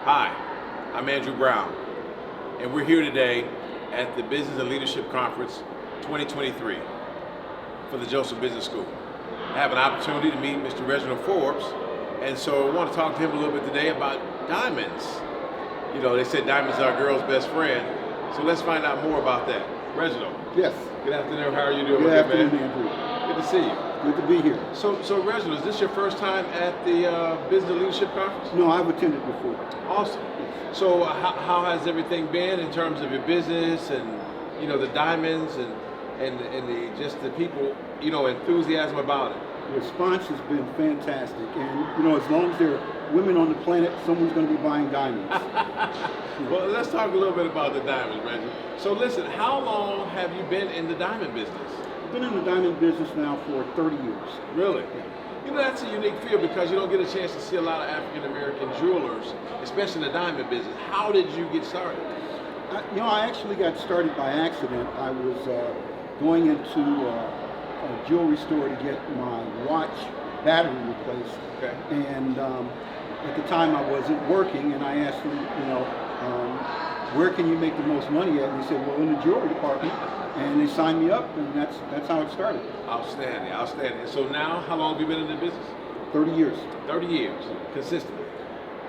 Hi, I'm Andrew Brown, and we're here today at the Business and Leadership Conference 2023 for the Joseph Business School. I have an opportunity to meet Mr. Reginald Forbes, and so I want to talk to him a little bit today about diamonds. You know, they said diamonds are a girl's best friend, so let's find out more about that. Reginald. Yes. Good afternoon. How are you doing? Good afternoon, man? Andrew. Good to see you. Good to be here. So Reginald, is this your first time at the Business and Leadership Conference? No, I've attended before. Awesome. So how has everything been in terms of your business and, you know, the diamonds and the just the people, you know, enthusiasm about it? The response has been fantastic, and you know, as long as there are women on the planet, someone's going to be buying diamonds. Well, let's talk a little bit about the diamonds, Reggie. So listen, how long have you been in the diamond business? I've been in the diamond business now for 30 years. Really? Yeah. You know, that's a unique field because you don't get a chance to see a lot of African American jewelers, especially in the diamond business. How did you get started? I actually got started by accident. I was going into a jewelry store to get my watch battery replaced. Okay. And at the time I wasn't working, and I asked them, where can you make the most money at? And they said, well, in the jewelry department. And they signed me up, and that's how it started. Outstanding, outstanding. So now, how long have you been in the business? 30 years. 30 years, consistently.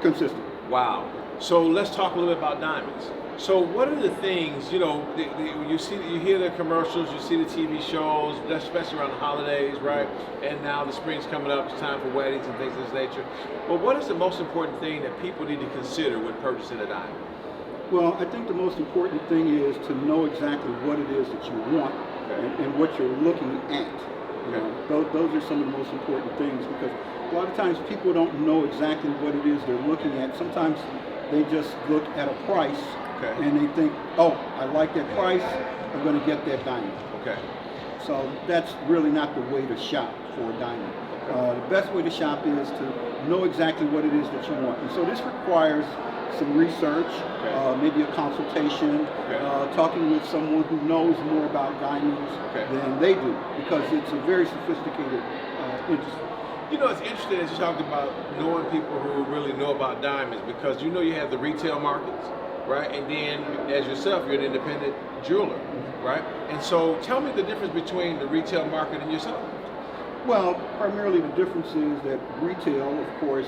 Consistent. Wow. So let's talk a little bit about diamonds. So what are the things, you know, you hear the commercials, you see the TV shows, especially around the holidays, right? And now the spring's coming up, it's time for weddings and things of this nature. But what is the most important thing that people need to consider when purchasing a diamond? Well, I think the most important thing is to know exactly what it is that you want, Okay. and what you're looking at. Okay. Those are some of the most important things, because a lot of times people don't know exactly what it is they're looking at. Sometimes they just look at a price, Okay. and they think, oh, I like that price, I'm going to get that diamond. Okay. So that's really not the way to shop for a diamond. The best way to shop is to know exactly what it is that you want. And so this requires some research, maybe a consultation, talking with someone who knows more about diamonds than they do, because it's a very sophisticated industry. You know, it's interesting as you talked about knowing people who really know about diamonds, because you know you have the retail markets, right? And then as yourself, you're an independent jeweler, right? And so tell me the difference between the retail market and yourself. Well, primarily the difference is that retail, of course,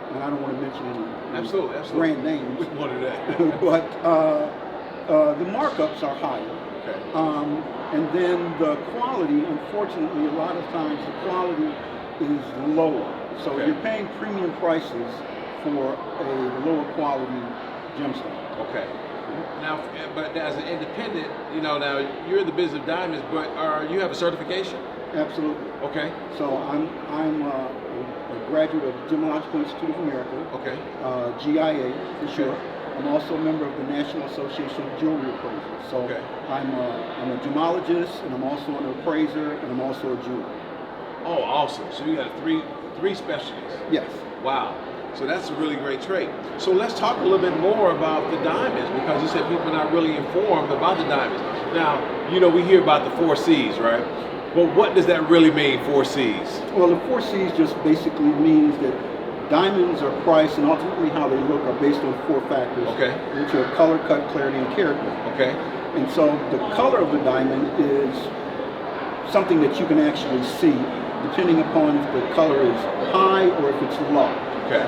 and I don't want to mention any Absolutely. brand names, We want to do that. but the markups are higher. Okay. And then the quality, unfortunately, a lot of times the quality is lower. So you're paying premium prices for a lower quality gemstone. Okay. Now, but as an independent, you know, now you're in the business of diamonds, but you have a certification? Absolutely. Okay. So I'm a graduate of the Gemological Institute of America. Okay. GIA for sure. I'm also a member of the National Association of Jewelry Appraisers. So I'm a gemologist, and I'm also an appraiser, and I'm also a jeweler. Oh, awesome. So you got three specialties. Yes. Wow. So that's a really great trait. So let's talk a little bit more about the diamonds, because you said people are not really informed about the diamonds. Now, you know, we hear about the 4 C's, right? But what does that really mean, 4 C's? Well, the 4 C's just basically means that diamonds are priced, and ultimately how they look are based on 4 factors, which are color, cut, clarity, and carat weight. Okay. And so the color of the diamond is something that you can actually see, depending upon if the color is high or if it's low. Okay.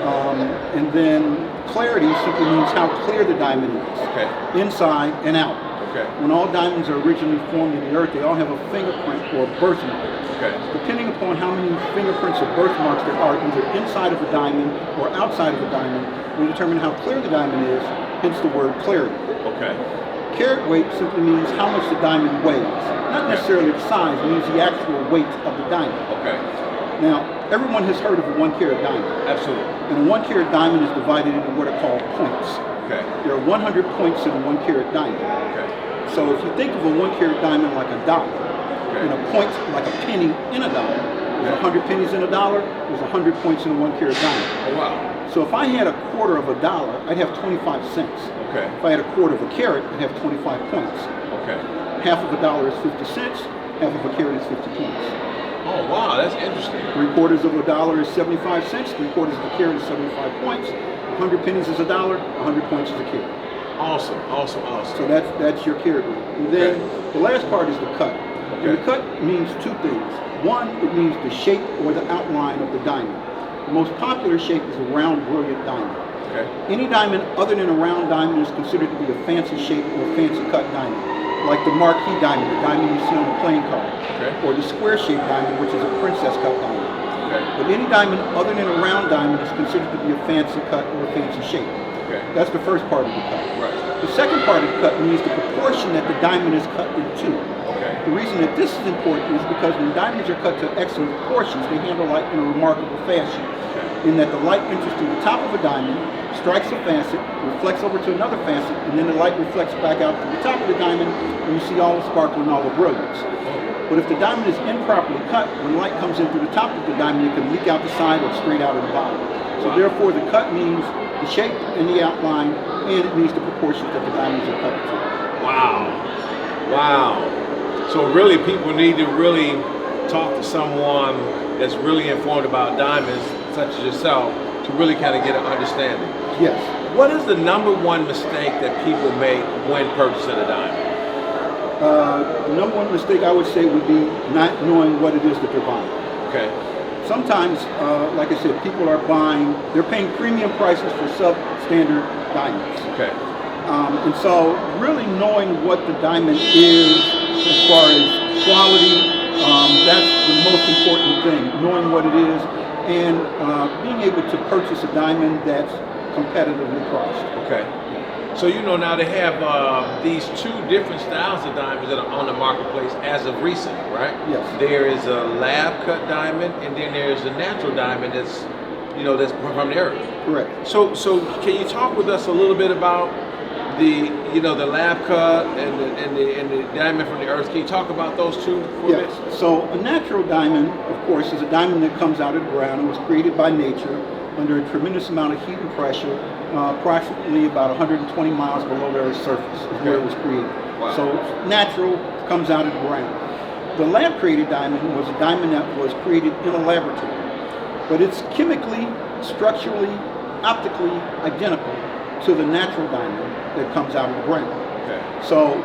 And then clarity simply means how clear the diamond is, inside and out. Okay. When all diamonds are originally formed in the earth, they all have a fingerprint or a birthmark. Okay. Depending upon how many fingerprints or birthmarks there are, either inside of a diamond or outside of a diamond, will determine how clear the diamond is, hence the word clarity. Okay. Carat weight simply means how much the diamond weighs. Not necessarily the size, it means the actual weight of the diamond. Okay. Now, everyone has heard of a 1 carat diamond. Absolutely. And a 1 carat diamond is divided into what are called points. Okay. There are 100 points in a 1 carat diamond. Okay. So if you think of a 1 carat diamond like a dollar, and a point like a penny in a dollar, there's 100 pennies in a dollar, there's 100 points in a 1 carat diamond. Oh, wow. So if I had a quarter of a dollar, I'd have 25 cents. Okay. If I had a quarter of a carat, I'd have 25 points. Okay. Half of a dollar is 50 cents, half of a carat is 50 points. Oh, wow, that's interesting. 3/4 of a dollar is 75 cents. 3/4 of a carat is 75 points. 100 pennies is a dollar. 100 points is a carat. Awesome, awesome, awesome. So that's your carat weight. And then the last part is the cut. Okay. And the cut means two things. One, it means the shape or the outline of the diamond. The most popular shape is a round, brilliant diamond. Okay. Any diamond other than a round diamond is considered to be a fancy shape or a fancy cut diamond, like the marquee diamond, the diamond you see on the playing card, or the square-shaped diamond, which is a princess cut diamond. Okay. But any diamond other than a round diamond is considered to be a fancy cut or a fancy shape. Okay. That's the first part of the cut. Right. The second part of the cut means the proportion that the diamond is cut in two. Okay. The reason that this is important is because when diamonds are cut to excellent proportions, they handle light in a remarkable fashion. In that the light enters through the top of a diamond, strikes a facet, reflects over to another facet, and then the light reflects back out to the top of the diamond, and you see all the sparkle and all the brilliance. But if the diamond is improperly cut, when light comes in through the top of the diamond, it can leak out the side or straight out of the bottom. So therefore, the cut means the shape and the outline, and it means the proportions that the diamonds are cut to. Wow. Wow. So really, people need to really talk to someone that's really informed about diamonds, such as yourself, to really kind of get an understanding. Yes. What is the number one mistake that people make when purchasing a diamond? The number one mistake I would say would be not knowing what it is that they're buying. Okay. Sometimes, like I said, people are they're paying premium prices for substandard diamonds. Okay. And so really knowing what the diamond is as far as quality, that's the most important thing, knowing what it is and being able to purchase a diamond that's competitively priced. Okay. So you know now they have these two different styles of diamonds that are on the marketplace as of recent, right? Yes. There is a lab cut diamond, and then there's a natural diamond that's from the earth. Correct. So can you talk with us a little bit about the lab cut and the diamond from the earth? Can you talk about those two for a bit? Yes. So a natural diamond, of course, is a diamond that comes out of the ground and was created by nature under a tremendous amount of heat and pressure, approximately about 120 miles below the Earth's surface is where it was created. Wow. So natural, comes out of the ground. The lab-created diamond was a diamond that was created in a laboratory, but it's chemically, structurally, optically identical to the natural diamond that comes out of the ground. Okay. So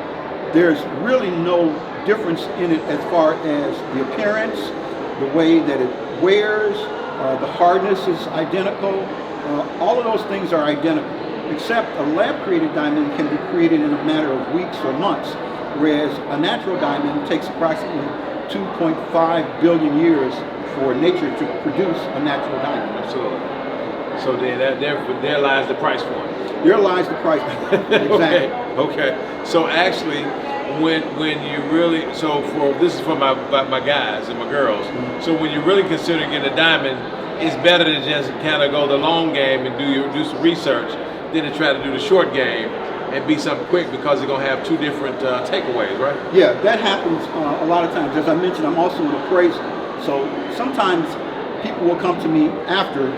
there's really no difference in it as far as the appearance, the way that it wears, the hardness is identical. All of those things are identical, except a lab-created diamond can be created in a matter of weeks or months, whereas a natural diamond takes approximately 2.5 billion years for nature to produce a natural diamond. Absolutely. So there lies the price point. There lies the price point. Exactly. Okay. So actually, when you really this is for my guys and my girls. Mm-hmm. So when you really consider getting a diamond, it's better to just kind of go the long game and do some research than to try to do the short game and be something quick because you're gonna have two different takeaways, right? Yeah, that happens a lot of times. As I mentioned, I'm also an appraiser. So sometimes people will come to me after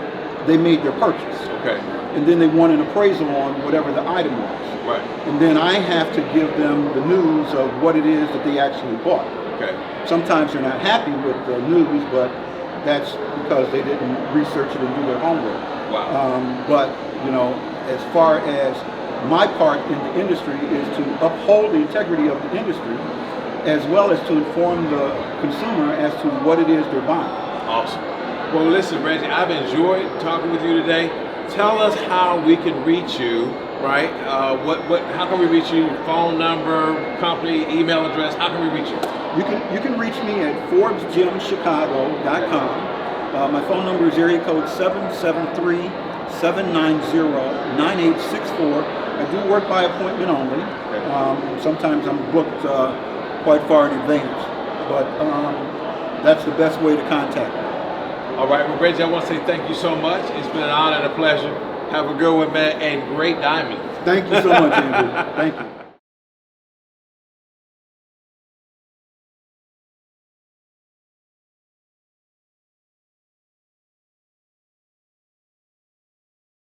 they made their purchase. Okay. And then they want an appraisal on whatever the item was. Right. And then I have to give them the news of what it is that they actually bought. Okay. Sometimes they're not happy with the news, but that's because they didn't research it and do their homework. Wow. But as far as my part in the industry is to uphold the integrity of the industry, as well as to inform the consumer as to what it is they're buying. Awesome. Well, listen, Reggie, I've enjoyed talking with you today. Tell us how we can reach you, right? How can we reach you? Phone number, company, email address. How can we reach you? You can reach me at ForbesGemChicago.com. My phone number is area code 773-790-9864. I do work by appointment only. Sometimes I'm booked quite far in advance, but that's the best way to contact me. All right, well, Reggie, I want to say thank you so much. It's been an honor and a pleasure. Have a good one, man, and great diamond. Thank you so much, Andrew. Thank you.